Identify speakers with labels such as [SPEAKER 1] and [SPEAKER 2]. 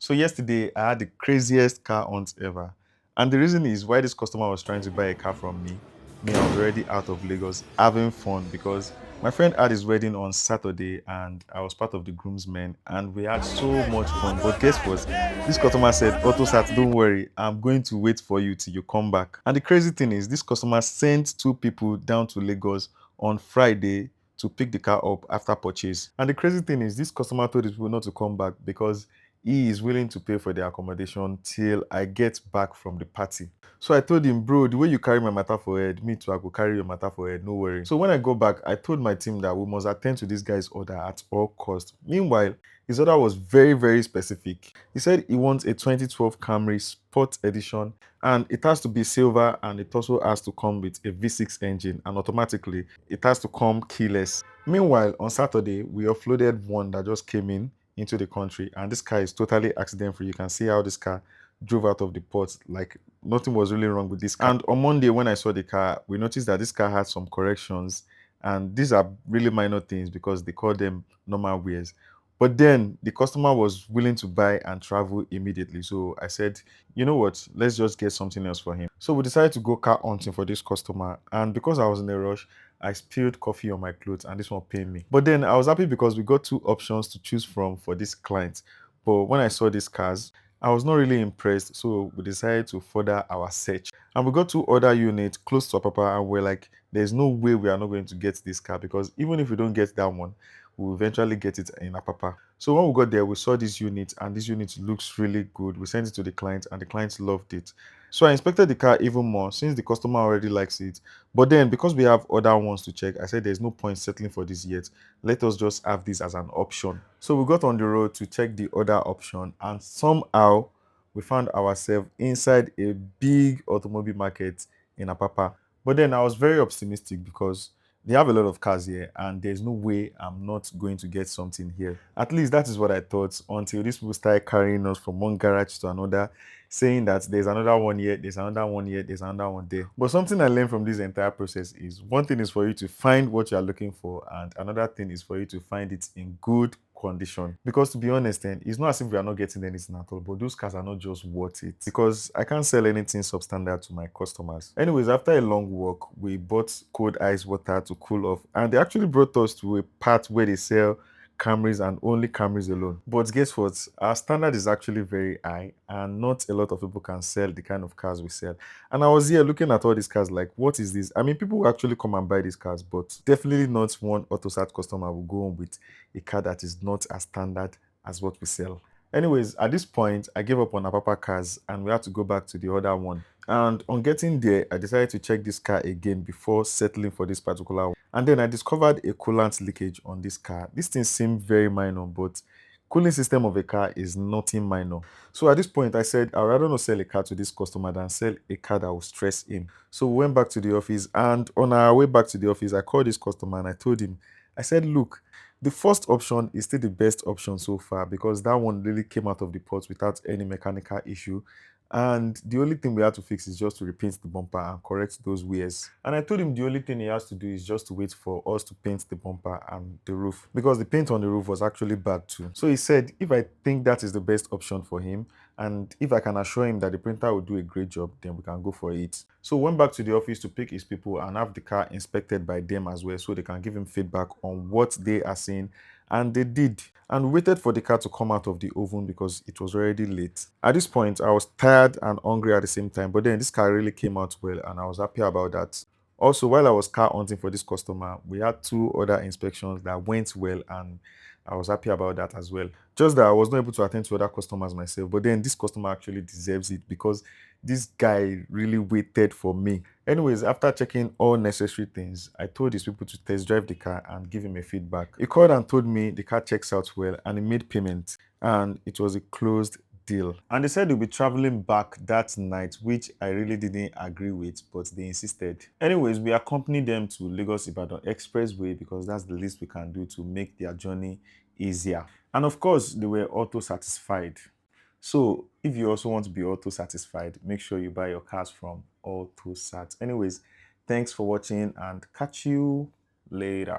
[SPEAKER 1] So yesterday I had the craziest car hunt ever. And the reason is why this customer was trying to buy a car from me. I was already out of Lagos having fun because my friend had his wedding on Saturday and I was part of the groomsmen and we had so much fun. But guess what? This customer said, Autosat, don't worry, I'm going to wait for you till you come back. And the crazy thing is, this customer sent two people down to Lagos on Friday to pick the car up after purchase. And the crazy thing is, this customer told his people not to come back because he is willing to pay for the accommodation till I get back from the party. So I told him, bro, the way you carry my matter for head, me too, I go carry your matter for head, no worry. So when I go back, I told my team that we must attend to this guy's order at all costs. Meanwhile, his order was very, very specific. He said he wants a 2012 Camry Sport Edition and it has to be silver and it also has to come with a V6 engine and automatically it has to come keyless. Meanwhile, on Saturday, we offloaded one that just came in into the country and this car is totally accident free. You can see how this car drove out of the port like nothing was really wrong with this car. And on Monday when I saw the car, we noticed that this car had some corrections and these are really minor things because they call them normal wears. But then the customer was willing to buy and travel immediately. So I said, you know what, let's just get something else for him. So we decided to go car hunting for this customer. And because I was in a rush, I spilled coffee on my clothes and this one pained me. But then I was happy because we got two options to choose from for this client. But when I saw these cars, I was not really impressed. So we decided to further our search. And we got two other units close to Apapa and we're like, there's no way we are not going to get this car because even if we don't get that one, we'll eventually get it in Apapa. So when we got there, we saw this unit and this unit looks really good. We sent it to the client and the client loved it. So I inspected the car even more since the customer already likes it. But then because we have other ones to check, I said there's no point settling for this yet. Let us just have this as an option. So we got on the road to check the other option and somehow we found ourselves inside a big automobile market in Apapa. But then I was very optimistic because they have a lot of cars here and there's no way I'm not going to get something here. At least that is what I thought until these people started carrying us from one garage to another, saying that there's another one here, there's another one here, there's another one there. But something I learned from this entire process is one thing is for you to find what you're looking for and another thing is for you to find it in good condition. Because to be honest, then it's not as if we are not getting anything at all, but those cars are not just worth it because I can't sell anything substandard to my customers. Anyways, after a long walk, we bought cold ice water to cool off, and they actually brought us to a part where they sell Camrys and only Camrys alone. But guess what? Our standard is actually very high, and not a lot of people can sell the kind of cars we sell. And I was here looking at all these cars like, what is this? I mean, people will actually come and buy these cars, but definitely not one AutoSat customer will go on with a car that is not as standard as what we sell. Anyways, at this point, I gave up on Apapa cars and we had to go back to the other one. And on getting there, I decided to check this car again before settling for this particular one. And then I discovered a coolant leakage on this car. This thing seemed very minor, but cooling system of a car is nothing minor. So at this point, I said, I'd rather not sell a car to this customer than sell a car that will stress him. So we went back to the office and on our way back to the office, I called this customer and I told him, I said, look, the first option is still the best option so far because that one really came out of the pot without any mechanical issue. And the only thing we had to fix is just to repaint the bumper and correct those wears. And I told him the only thing he has to do is just to wait for us to paint the bumper and the roof because the paint on the roof was actually bad too. So he said if I think that is the best option for him and if I can assure him that the printer will do a great job, then we can go for it. So we went back to the office to pick his people and have the car inspected by them as well so they can give him feedback on what they are seeing. And they did. And we waited for the car to come out of the oven because it was already late. At this point, I was tired and hungry at the same time, but then this car really came out well and I was happy about that. Also, while I was car hunting for this customer, we had two other inspections that went well and I was happy about that as well. Just that I was not able to attend to other customers myself, but then this customer actually deserves it because this guy really waited for me. Anyways, after checking all necessary things, I told his people to test drive the car and give him a feedback. He called and told me the car checks out well and he made payment and it was a closed deal. And they said they'll be traveling back that night, which I really didn't agree with, but they insisted. Anyways, we accompanied them to Lagos Ibadan Expressway because that's the least we can do to make their journey easier. And of course, they were auto satisfied. So if you also want to be auto satisfied, make sure you buy your cars from AutoSat. Anyways, thanks for watching and catch you later.